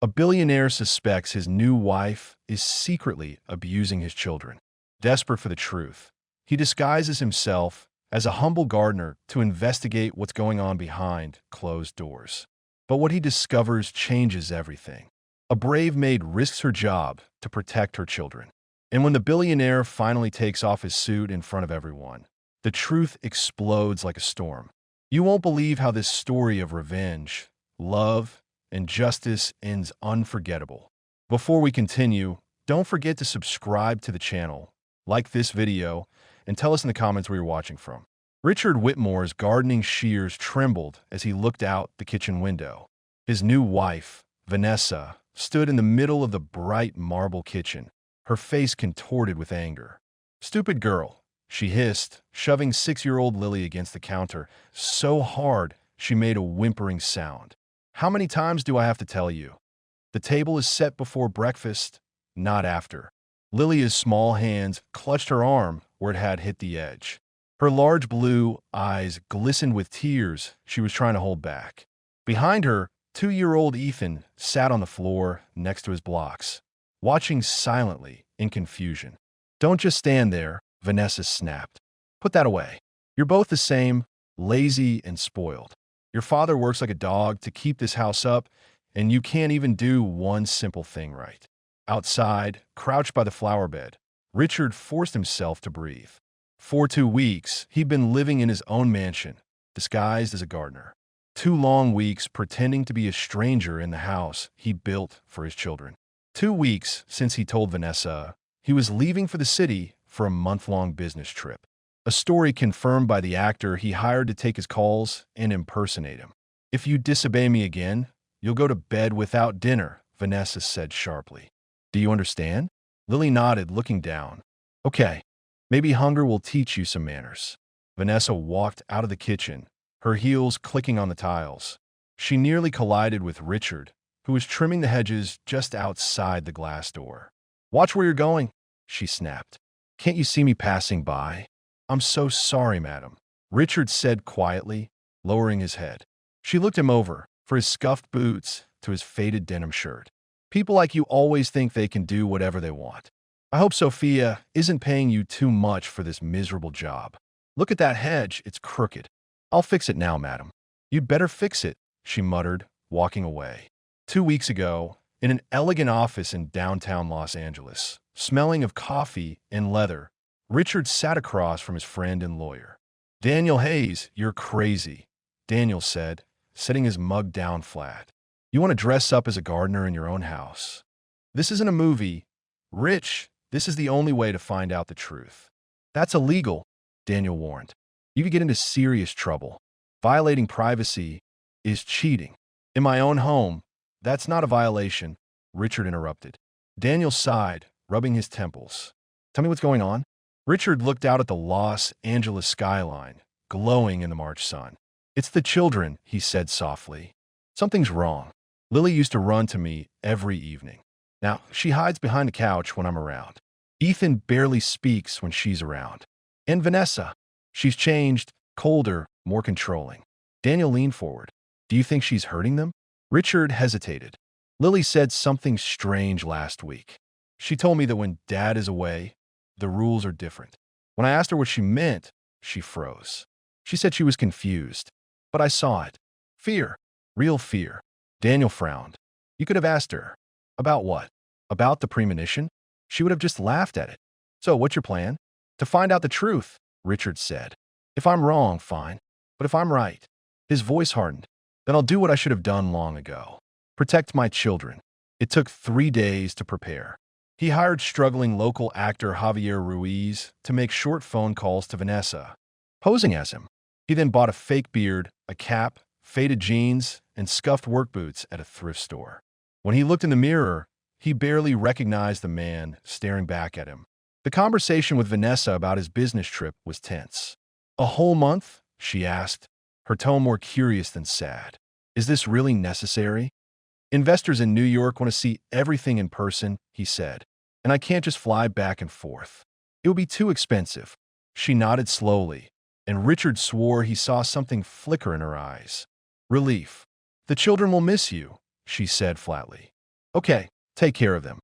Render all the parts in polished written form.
A billionaire suspects his new wife is secretly abusing his children. Desperate for the truth, he disguises himself as a humble gardener to investigate what's going on behind closed doors. But what he discovers changes everything. A brave maid risks her job to protect her children. And when the billionaire finally takes off his suit in front of everyone, the truth explodes like a storm. You won't believe how this story of revenge, love, and justice ends unforgettable. Before we continue, don't forget to subscribe to the channel, like this video, and tell us in the comments where you're watching from. Richard Whitmore's gardening shears trembled as he looked out the kitchen window. His new wife, Vanessa, stood in the middle of the bright marble kitchen, her face contorted with anger. "Stupid girl," she hissed, shoving 6-year-old Lily against the counter so hard she made a whimpering sound. "How many times do I have to tell you? The table is set before breakfast, not after." Lily's small hands clutched her arm where it had hit the edge. Her large blue eyes glistened with tears she was trying to hold back. Behind her, 2-year-old Ethan sat on the floor next to his blocks, watching silently in confusion. "Don't just stand there," Vanessa snapped. "Put that away. You're both the same, lazy and spoiled. Your father works like a dog to keep this house up, and you can't even do one simple thing right." Outside, crouched by the flower bed, Richard forced himself to breathe. For 2 weeks, he'd been living in his own mansion, disguised as a gardener. 2 long weeks pretending to be a stranger in the house he built for his children. 2 weeks since he told Vanessa he was leaving for the city for a month-long business trip. A story confirmed by the actor he hired to take his calls and impersonate him. "If you disobey me again, you'll go to bed without dinner," Vanessa said sharply. "Do you understand?" Lily nodded, looking down. "Okay, maybe hunger will teach you some manners." Vanessa walked out of the kitchen, her heels clicking on the tiles. She nearly collided with Richard, who was trimming the hedges just outside the glass door. "Watch where you're going," she snapped. "Can't you see me passing by?" "I'm so sorry, madam," Richard said quietly, lowering his head. She looked him over, from his scuffed boots to his faded denim shirt. "People like you always think they can do whatever they want. I hope Sophia isn't paying you too much for this miserable job. Look at that hedge, it's crooked." "I'll fix it now, madam." "You'd better fix it," she muttered, walking away. 2 weeks ago, in an elegant office in downtown Los Angeles, smelling of coffee and leather, Richard sat across from his friend and lawyer. "Daniel Hayes, you're crazy," Daniel said, setting his mug down flat. "You want to dress up as a gardener in your own house. This isn't a movie. Rich, this is the only way to find out the truth." "That's illegal," Daniel warned. "You could get into serious trouble. Violating privacy is cheating." "In my own home, that's not a violation," Richard interrupted. Daniel sighed, rubbing his temples. "Tell me what's going on." Richard looked out at the Los Angeles skyline, glowing in the March sun. "It's the children," he said softly. "Something's wrong. Lily used to run to me every evening. Now, she hides behind the couch when I'm around. Ethan barely speaks when she's around. And Vanessa, she's changed, colder, more controlling." Daniel leaned forward. "Do you think she's hurting them?" Richard hesitated. "Lily said something strange last week. She told me that when Dad is away, the rules are different. When I asked her what she meant, she froze. She said she was confused. But I saw it. Fear. Real fear." Daniel frowned. "You could have asked her." "About what?" "About the premonition? She would have just laughed at it." "So, what's your plan?" "To find out the truth," Richard said. "If I'm wrong, fine. But if I'm right," his voice hardened, "then I'll do what I should have done long ago. Protect my children." It took 3 days to prepare. He hired struggling local actor Javier Ruiz to make short phone calls to Vanessa, posing as him. He then bought a fake beard, a cap, faded jeans, and scuffed work boots at a thrift store. When he looked in the mirror, he barely recognized the man staring back at him. The conversation with Vanessa about his business trip was tense. "A whole month?" she asked, her tone more curious than sad. "Is this really necessary?" "Investors in New York want to see everything in person," he said, "and I can't just fly back and forth. It would be too expensive." She nodded slowly, and Richard swore he saw something flicker in her eyes. Relief. "The children will miss you," she said flatly. Okay, take care of them.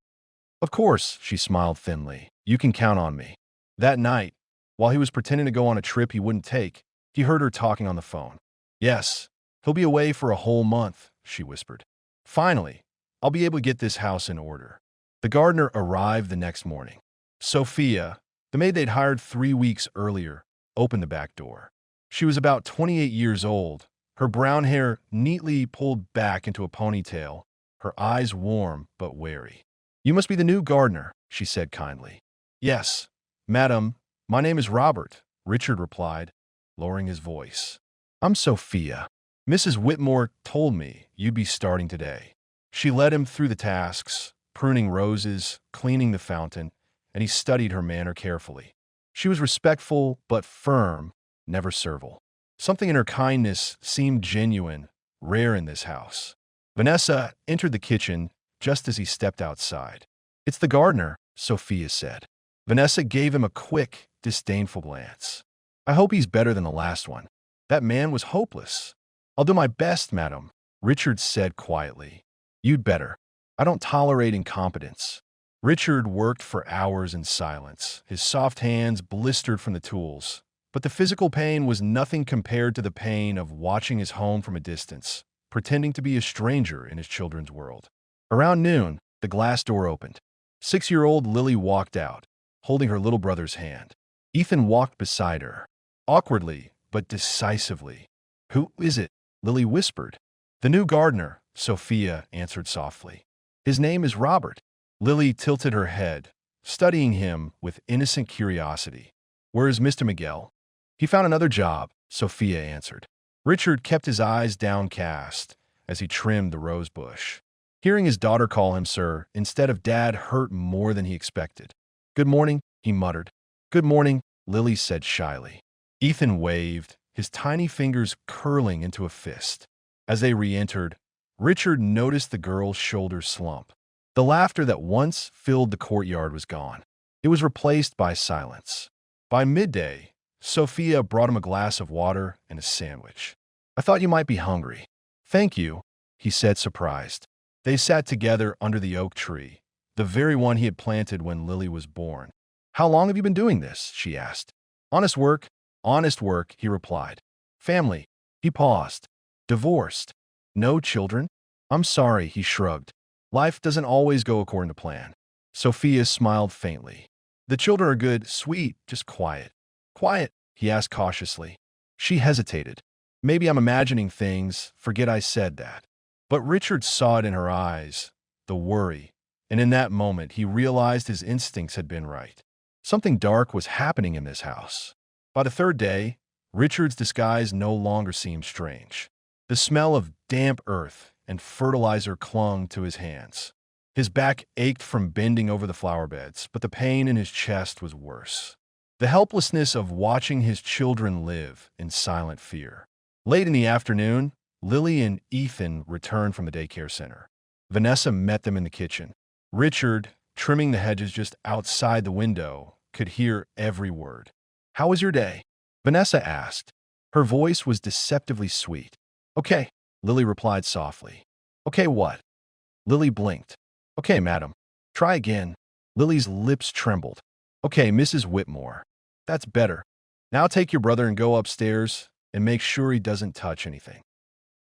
Of course, she smiled thinly. You can count on me. That night, while he was pretending to go on a trip he wouldn't take, he heard her talking on the phone. Yes, he'll be away for a whole month, she whispered. Finally, I'll be able to get this house in order. The gardener arrived the next morning. Sophia, the maid they'd hired 3 weeks earlier, opened the back door. She was about 28 years old, her brown hair neatly pulled back into a ponytail, her eyes warm but wary. You must be the new gardener, she said kindly. Yes, madam, my name is Robert, Richard replied, lowering his voice. I'm Sophia. Mrs. Whitmore told me you'd be starting today. She led him through the tasks, pruning roses, cleaning the fountain, and he studied her manner carefully. She was respectful but firm, never servile. Something in her kindness seemed genuine, rare in this house. Vanessa entered the kitchen just as he stepped outside. It's the gardener, Sophia said. Vanessa gave him a quick, disdainful glance. I hope he's better than the last one. That man was hopeless. I'll do my best, madam, Richard said quietly. You'd better. I don't tolerate incompetence. Richard worked for hours in silence, his soft hands blistered from the tools. But the physical pain was nothing compared to the pain of watching his home from a distance, pretending to be a stranger in his children's world. Around noon, the glass door opened. 6-year-old Lily walked out, holding her little brother's hand. Ethan walked beside her, awkwardly but decisively. Who is it? Lily whispered. The new gardener, Sophia answered softly. His name is Robert. Lily tilted her head, studying him with innocent curiosity. Where is Mr. Miguel? He found another job, Sophia answered. Richard kept his eyes downcast as he trimmed the rose bush. Hearing his daughter call him sir instead of dad hurt more than he expected. Good morning, he muttered. Good morning, Lily said shyly. Ethan waved, his tiny fingers curling into a fist. As they re-entered, Richard noticed the girl's shoulders slump. The laughter that once filled the courtyard was gone. It was replaced by silence. By midday, Sophia brought him a glass of water and a sandwich. I thought you might be hungry. Thank you, he said, surprised. They sat together under the oak tree, the very one he had planted when Lily was born. How long have you been doing this? She asked. Honest work, he replied. Family, he paused. Divorced. No children? I'm sorry, he shrugged. Life doesn't always go according to plan. Sophia smiled faintly. The children are good, sweet, just quiet. Quiet, he asked cautiously. She hesitated. Maybe I'm imagining things, forget I said that. But Richard saw it in her eyes, the worry, and in that moment he realized his instincts had been right. Something dark was happening in this house. By the third day, Richard's disguise no longer seemed strange. The smell of damp earth and fertilizer clung to his hands. His back ached from bending over the flower beds, but the pain in his chest was worse. The helplessness of watching his children live in silent fear. Late in the afternoon, Lily and Ethan returned from the daycare center. Vanessa met them in the kitchen. Richard, trimming the hedges just outside the window, could hear every word. How was your day? Vanessa asked. Her voice was deceptively sweet. Okay, Lily replied softly. Okay, what? Lily blinked. Okay, madam. Try again. Lily's lips trembled. Okay, Mrs. Whitmore. That's better. Now take your brother and go upstairs and make sure he doesn't touch anything.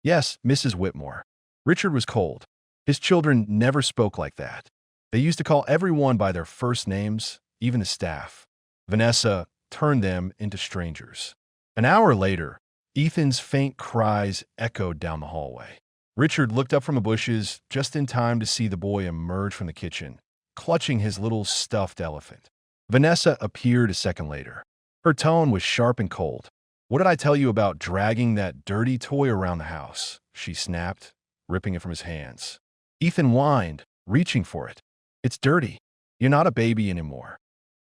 Yes, Mrs. Whitmore. Richard was cold. His children never spoke like that. They used to call everyone by their first names, even the staff. Vanessa turned them into strangers. An hour later, Ethan's faint cries echoed down the hallway. Richard looked up from the bushes just in time to see the boy emerge from the kitchen, clutching his little stuffed elephant. Vanessa appeared a second later. Her tone was sharp and cold. What did I tell you about dragging that dirty toy around the house? She snapped, ripping it from his hands. Ethan whined, reaching for it. It's dirty. You're not a baby anymore.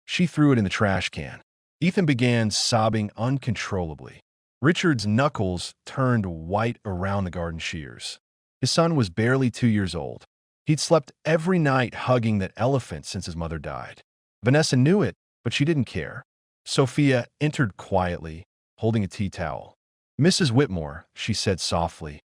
She threw it in the trash can. Ethan began sobbing uncontrollably. Richard's knuckles turned white around the garden shears. His son was barely 2 years old. He'd slept every night hugging that elephant since his mother died. Vanessa knew it, but she didn't care. Sophia entered quietly, holding a tea towel. Mrs. Whitmore, she said softly,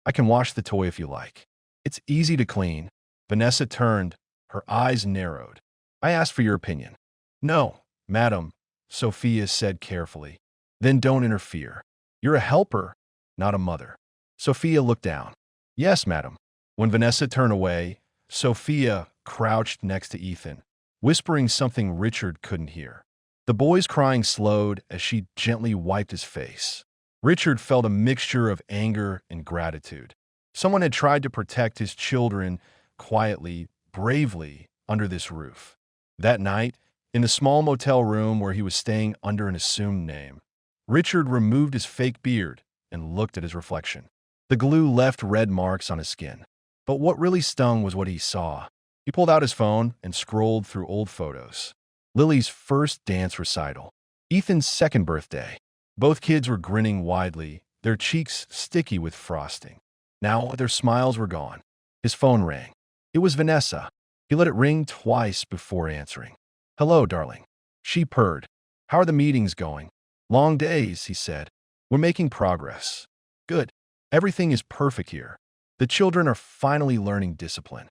I can wash the toy if you like. It's easy to clean. Vanessa turned, her eyes narrowed. I asked for your opinion. No, madam, Sophia said carefully. Then don't interfere. You're a helper, not a mother. Sophia looked down. Yes, madam. When Vanessa turned away, Sophia crouched next to Ethan, whispering something Richard couldn't hear. The boy's crying slowed as she gently wiped his face. Richard felt a mixture of anger and gratitude. Someone had tried to protect his children quietly, bravely, under this roof. That night, in the small motel room where he was staying under an assumed name, Richard removed his fake beard and looked at his reflection. The glue left red marks on his skin. But what really stung was what he saw. He pulled out his phone and scrolled through old photos. Lily's first dance recital. Ethan's second birthday. Both kids were grinning widely, their cheeks sticky with frosting. Now their smiles were gone. His phone rang. It was Vanessa. He let it ring twice before answering. Hello, darling. She purred. How are the meetings going? Long days, he said. We're making progress. Good. Everything is perfect here. The children are finally learning discipline.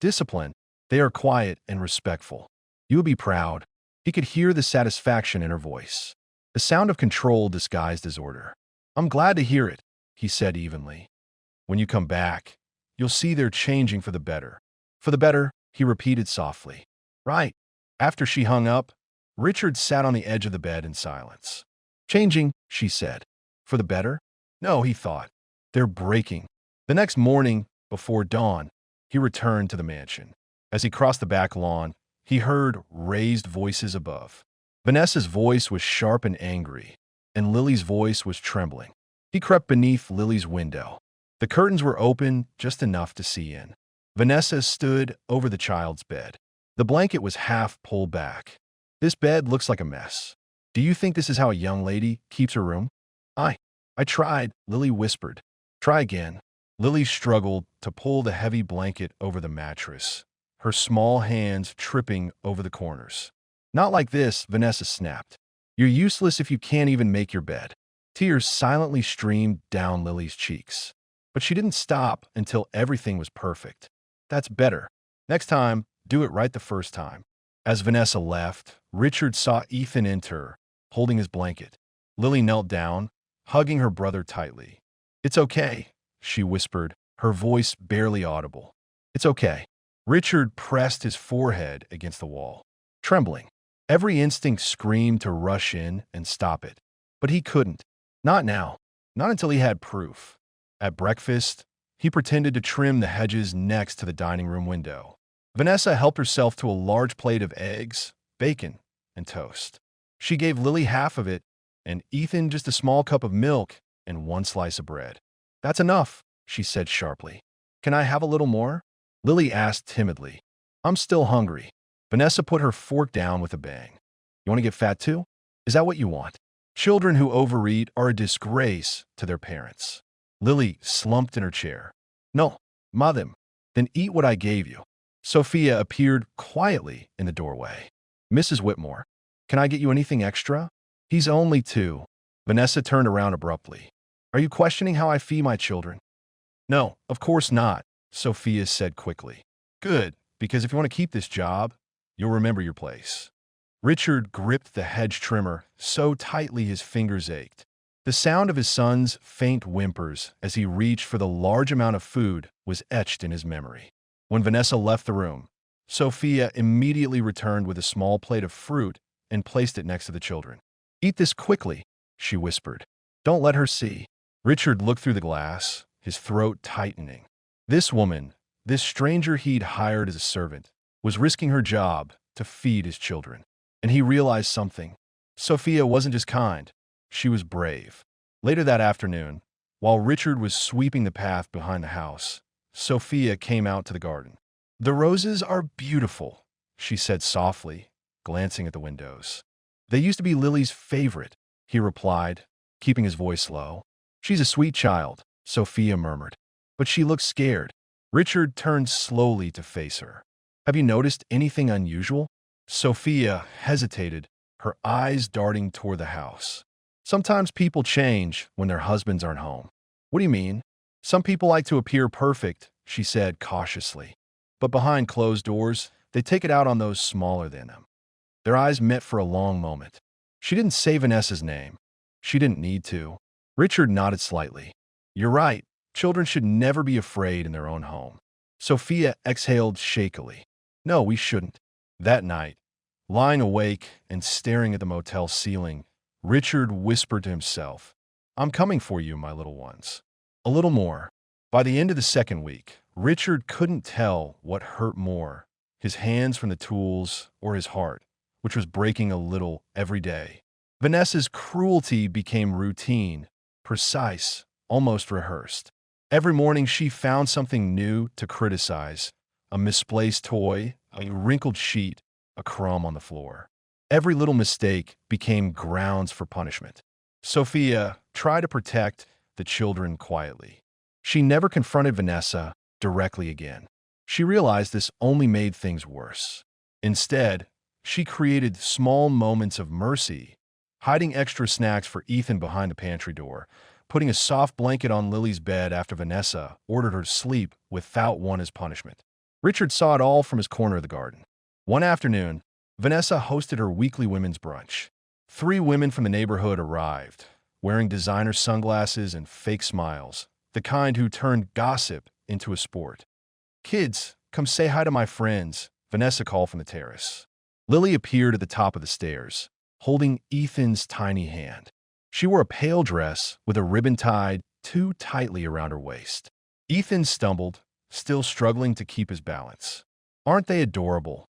Discipline? They are quiet and respectful. You would be proud. He could hear the satisfaction in her voice. The sound of control disguised as order. I'm glad to hear it, he said evenly. When you come back, you'll see they're changing for the better. For the better, he repeated softly. Right. After she hung up, Richard sat on the edge of the bed in silence. Changing, she said. For the better? No, he thought. They're breaking. The next morning, before dawn, he returned to the mansion. As he crossed the back lawn, he heard raised voices above. Vanessa's voice was sharp and angry, and Lily's voice was trembling. He crept beneath Lily's window. The curtains were open just enough to see in. Vanessa stood over the child's bed. The blanket was half pulled back. This bed looks like a mess. Do you think this is how a young lady keeps her room? I tried, Lily whispered. Try again. Lily struggled to pull the heavy blanket over the mattress, her small hands tripping over the corners. Not like this, Vanessa snapped. You're useless if you can't even make your bed. Tears silently streamed down Lily's cheeks. But she didn't stop until everything was perfect. That's better. Next time, do it right the first time. As Vanessa left, Richard saw Ethan enter, holding his blanket. Lily knelt down, hugging her brother tightly. It's okay, she whispered, her voice barely audible. It's okay. Richard pressed his forehead against the wall, trembling. Every instinct screamed to rush in and stop it. But he couldn't. Not now. Not until he had proof. At breakfast, he pretended to trim the hedges next to the dining room window. Vanessa helped herself to a large plate of eggs, bacon, and toast. She gave Lily half of it, and Ethan just a small cup of milk and one slice of bread. That's enough, she said sharply. Can I have a little more? Lily asked timidly. I'm still hungry. Vanessa put her fork down with a bang. You want to get fat too? Is that what you want? Children who overeat are a disgrace to their parents. Lily slumped in her chair. No, madam. Then eat what I gave you. Sophia appeared quietly in the doorway. Mrs. Whitmore, can I get you anything extra? He's only 2. Vanessa turned around abruptly. Are you questioning how I feed my children? No, of course not, Sophia said quickly. Good, because if you want to keep this job, you'll remember your place. Richard gripped the hedge trimmer so tightly his fingers ached. The sound of his son's faint whimpers as he reached for the large amount of food was etched in his memory. When Vanessa left the room, Sophia immediately returned with a small plate of fruit and placed it next to the children. Eat this quickly, she whispered. Don't let her see. Richard looked through the glass, his throat tightening. This woman, this stranger he'd hired as a servant, was risking her job to feed his children. And he realized something. Sophia wasn't just kind, she was brave. Later that afternoon, while Richard was sweeping the path behind the house, Sophia came out to the garden. The roses are beautiful, she said softly, glancing at the windows. They used to be Lily's favorite, he replied, keeping his voice low. She's a sweet child, Sophia murmured. But she looked scared. Richard turned slowly to face her. Have you noticed anything unusual? Sophia hesitated, her eyes darting toward the house. Sometimes people change when their husbands aren't home. What do you mean? Some people like to appear perfect, she said cautiously. But behind closed doors, they take it out on those smaller than them. Their eyes met for a long moment. She didn't say Vanessa's name. She didn't need to. Richard nodded slightly. You're right. Children should never be afraid in their own home. Sophia exhaled shakily. No, we shouldn't. That night, lying awake and staring at the motel ceiling, Richard whispered to himself, I'm coming for you, my little ones. A little more. By the end of the second week, Richard couldn't tell what hurt more, his hands from the tools or his heart, which was breaking a little every day. Vanessa's cruelty became routine, precise, almost rehearsed. Every morning she found something new to criticize, a misplaced toy, a wrinkled sheet, a crumb on the floor. Every little mistake became grounds for punishment. Sophia tried to protect the children quietly. She never confronted Vanessa directly again. She realized this only made things worse. Instead, she created small moments of mercy, hiding extra snacks for Ethan behind the pantry door, putting a soft blanket on Lily's bed after Vanessa ordered her to sleep without one as punishment. Richard saw it all from his corner of the garden. One afternoon, Vanessa hosted her weekly women's brunch. 3 women from the neighborhood arrived, wearing designer sunglasses and fake smiles, the kind who turned gossip into a sport. Kids, come say hi to my friends, Vanessa called from the terrace. Lily appeared at the top of the stairs, holding Ethan's tiny hand. She wore a pale dress with a ribbon tied too tightly around her waist. Ethan stumbled, still struggling to keep his balance. Aren't they adorable?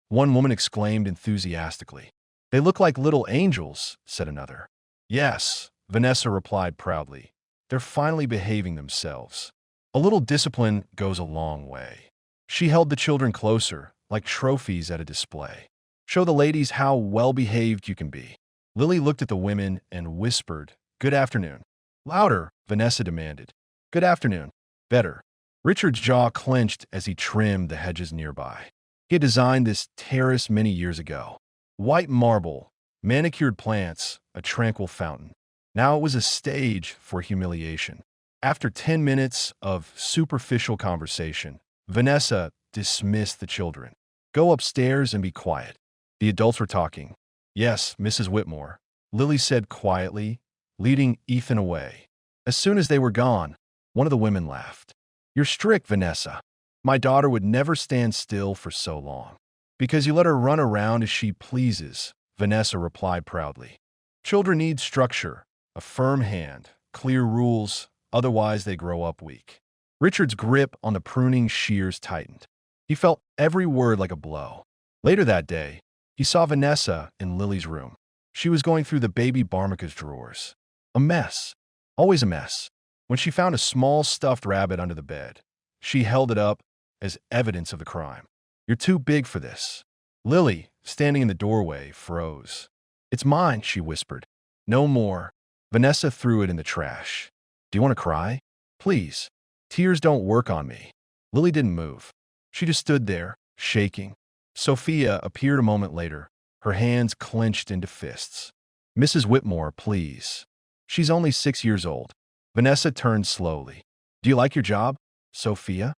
One woman exclaimed enthusiastically. They look like little angels, said another. Yes, Vanessa replied proudly. They're finally behaving themselves. A little discipline goes a long way. She held the children closer, like trophies at a display. Show the ladies how well-behaved you can be. Lily looked at the women and whispered, Good afternoon. Louder, Vanessa demanded. Good afternoon. Better. Richard's jaw clenched as he trimmed the hedges nearby. He had designed this terrace many years ago. White marble, manicured plants, a tranquil fountain. Now it was a stage for humiliation. After 10 minutes of superficial conversation, Vanessa dismissed the children. Go upstairs and be quiet. The adults were talking. Yes, Mrs. Whitmore, Lily said quietly, leading Ethan away. As soon as they were gone, one of the women laughed. You're strict, Vanessa. My daughter would never stand still for so long. Because you let her run around as she pleases, Vanessa replied proudly. Children need structure, a firm hand, clear rules, otherwise they grow up weak. Richard's grip on the pruning shears tightened. He felt every word like a blow. Later that day, he saw Vanessa in Lily's room. She was going through the baby Barmica's drawers. A mess. Always a mess. When she found a small stuffed rabbit under the bed, she held it up as evidence of the crime. You're too big for this. Lily, standing in the doorway, froze. It's mine, she whispered. No more. Vanessa threw it in the trash. Do you want to cry? Please. Tears don't work on me. Lily didn't move. She just stood there, shaking. Sophia appeared a moment later, her hands clenched into fists. Mrs. Whitmore, please. She's only 6 years old. Vanessa turned slowly. Do you like your job, Sophia?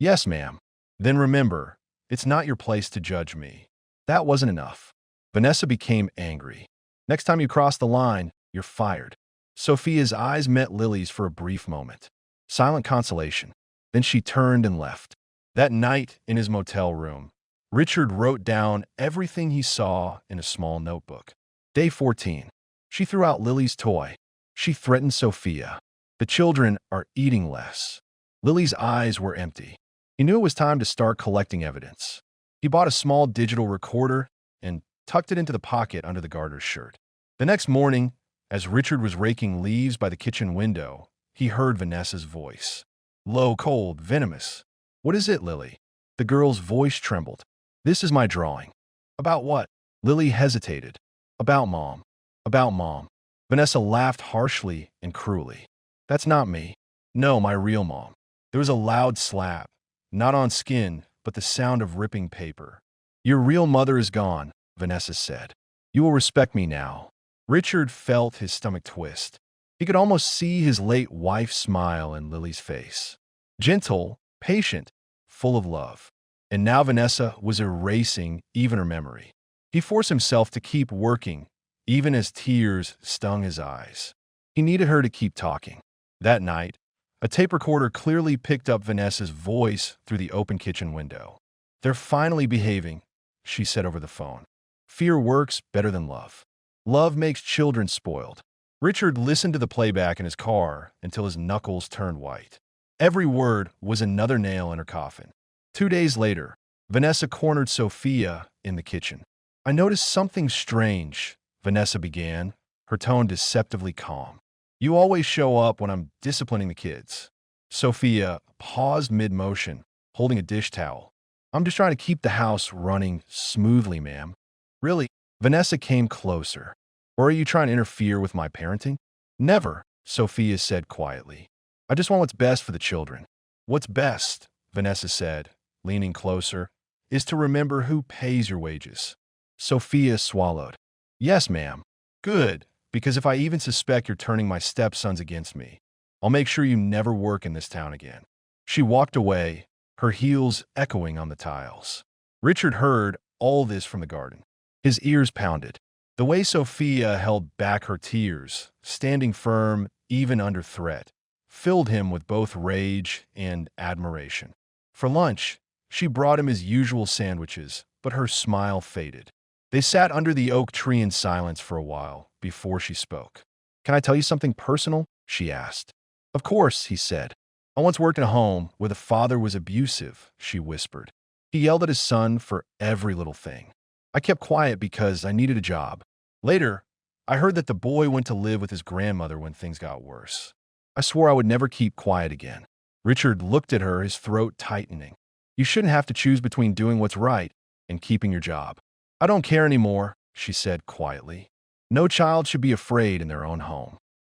Yes, ma'am. Then remember, it's not your place to judge me. That wasn't enough. Vanessa became angry. Next time you cross the line, you're fired. Sophia's eyes met Lily's for a brief moment. Silent consolation. Then she turned and left. That night, in his motel room, Richard wrote down everything he saw in a small notebook. Day 14. She threw out Lily's toy. She threatened Sophia. The children are eating less. Lily's eyes were empty. He knew it was time to start collecting evidence. He bought a small digital recorder and tucked it into the pocket under the garter's shirt. The next morning, as Richard was raking leaves by the kitchen window, he heard Vanessa's voice. Low, cold, venomous. What is it, Lily? The girl's voice trembled. This is my drawing. About what? Lily hesitated. About Mom. About Mom. Vanessa laughed harshly and cruelly. That's not me. No, my real mom. There was a loud slap. Not on skin, but the sound of ripping paper. Your real mother is gone, Vanessa said. You will respect me now. Richard felt his stomach twist. He could almost see his late wife's smile in Lily's face. Gentle, patient, full of love. And now Vanessa was erasing even her memory. He forced himself to keep working, even as tears stung his eyes. He needed her to keep talking. That night, a tape recorder clearly picked up Vanessa's voice through the open kitchen window. "They're finally behaving," she said over the phone. "Fear works better than love. Love makes children spoiled." Richard listened to the playback in his car until his knuckles turned white. Every word was another nail in her coffin. 2 days later, Vanessa cornered Sophia in the kitchen. "I noticed something strange," Vanessa began, her tone deceptively calm. "You always show up when I'm disciplining the kids." Sophia paused mid-motion, holding a dish towel. "I'm just trying to keep the house running smoothly, ma'am." "Really?" Vanessa came closer. "Or are you trying to interfere with my parenting?" "Never," Sophia said quietly. "I just want what's best for the children." "What's best," Vanessa said, leaning closer, "is to remember who pays your wages." Sophia swallowed. "Yes, ma'am." "Good, because if I even suspect you're turning my stepsons against me, I'll make sure you never work in this town again." She walked away, her heels echoing on the tiles. Richard heard all this from the garden. His ears pounded. The way Sophia held back her tears, standing firm even under threat, filled him with both rage and admiration. For lunch, she brought him his usual sandwiches, but her smile faded. They sat under the oak tree in silence for a while before she spoke. "Can I tell you something personal?" she asked. "Of course," he said. "I once worked in a home where the father was abusive," she whispered. "He yelled at his son for every little thing. I kept quiet because I needed a job. Later, I heard that the boy went to live with his grandmother when things got worse. I swore I would never keep quiet again." Richard looked at her, his throat tightening. "You shouldn't have to choose between doing what's right and keeping your job." "I don't care anymore," she said quietly. "No child should be afraid in their own home."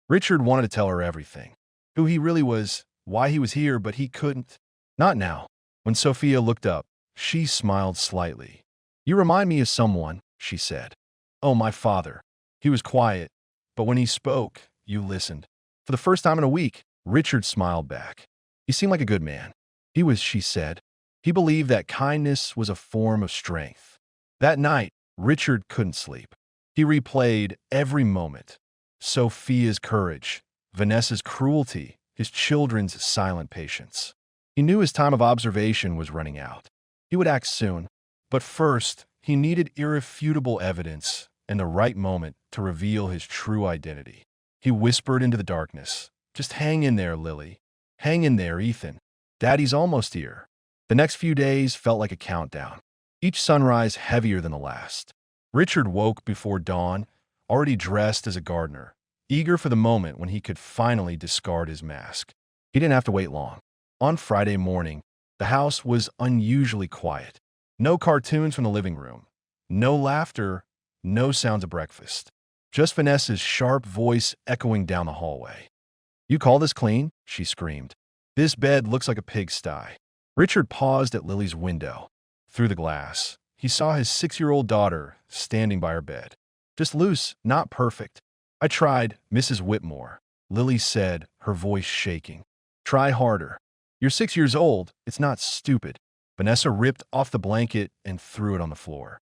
Richard wanted to tell her everything. Who he really was, why he was here, but he couldn't. Not now. When Sophia looked up, she smiled slightly. "You remind me of someone," she said. "Oh, my father." He was quiet, but when he spoke, you listened. For the first time in a week, Richard smiled back. "He seemed like a good man." He was, she said. He believed that kindness was a form of strength. That night, Richard couldn't sleep. He replayed every moment. Sophia's courage, Vanessa's cruelty, his children's silent patience. He knew his time of observation was running out. He would act soon, but first, he needed irrefutable evidence and the right moment to reveal his true identity. He whispered into the darkness, "Just hang in there, Lily. Hang in there, Ethan. Daddy's almost here." The next few days felt like a countdown, each sunrise heavier than the last. Richard woke before dawn, already dressed as a gardener, eager for the moment when he could finally discard his mask. He didn't have to wait long. On Friday morning, the house was unusually quiet. No cartoons from the living room. No laughter, no sounds of breakfast. Just Vanessa's sharp voice echoing down the hallway. "You call this clean?" she screamed. "This bed looks like a pigsty." Richard paused at Lily's window. Through the glass, he saw his 6-year-old daughter standing by her bed. "Just loose, not perfect." "I tried, Mrs. Whitmore," Lily said, her voice shaking. "Try harder. You're 6 years old. It's not stupid." Vanessa ripped off the blanket and threw it on the floor.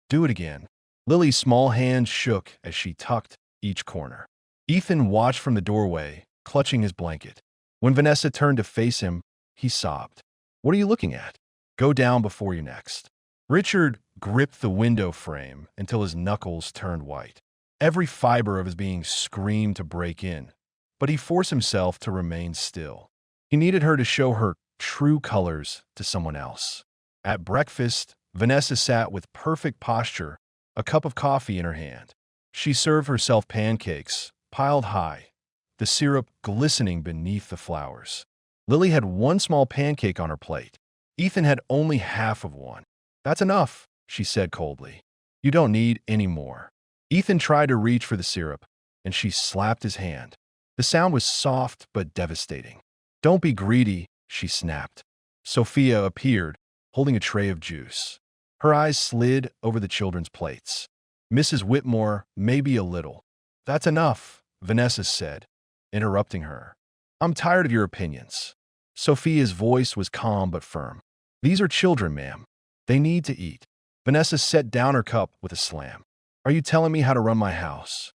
"Do it again." Lily's small hands shook as she tucked each corner. Ethan watched from the doorway, clutching his blanket. When Vanessa turned to face him, he sobbed. "What are you looking at? Go down before you next." Richard gripped the window frame until his knuckles turned white. Every fiber of his being screamed to break in, but he forced himself to remain still. He needed her to show her true colors to someone else. At breakfast, Vanessa sat with perfect posture, a cup of coffee in her hand. She served herself pancakes, piled high, the syrup glistening beneath the flowers. Lily had one small pancake on her plate. Ethan had only half of one. "That's enough," she said coldly. "You don't need any more." Ethan tried to reach for the syrup, and she slapped his hand. The sound was soft but devastating. "Don't be greedy," she snapped. Sophia appeared, holding a tray of juice. Her eyes slid over the children's plates. "Mrs. Whitmore, maybe a little." "That's enough," Vanessa said, interrupting her. "I'm tired of your opinions." Sophia's voice was calm but firm. These are children, ma'am. They need to eat. Vanessa set down her cup with a slam. Are you telling me how to run my house?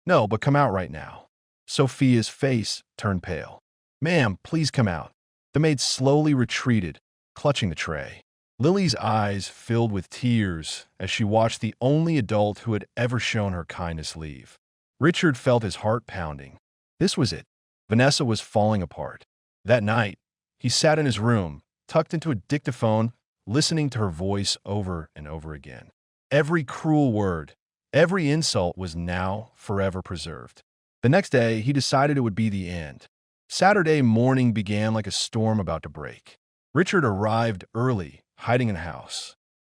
No, but come out right now. Sophia's face turned pale. Ma'am, please come out. The maid slowly retreated, clutching the tray. Lily's eyes filled with tears as she watched the only adult who had ever shown her kindness leave. Richard felt his heart pounding. This was it. Vanessa was falling apart. That night, he sat in his room, tucked into a dictaphone, listening to her voice over and over again. Every cruel word, every insult was now forever preserved. The next day, he decided it would be the end. Saturday morning began like a storm about to break. Richard arrived early, hiding in the house.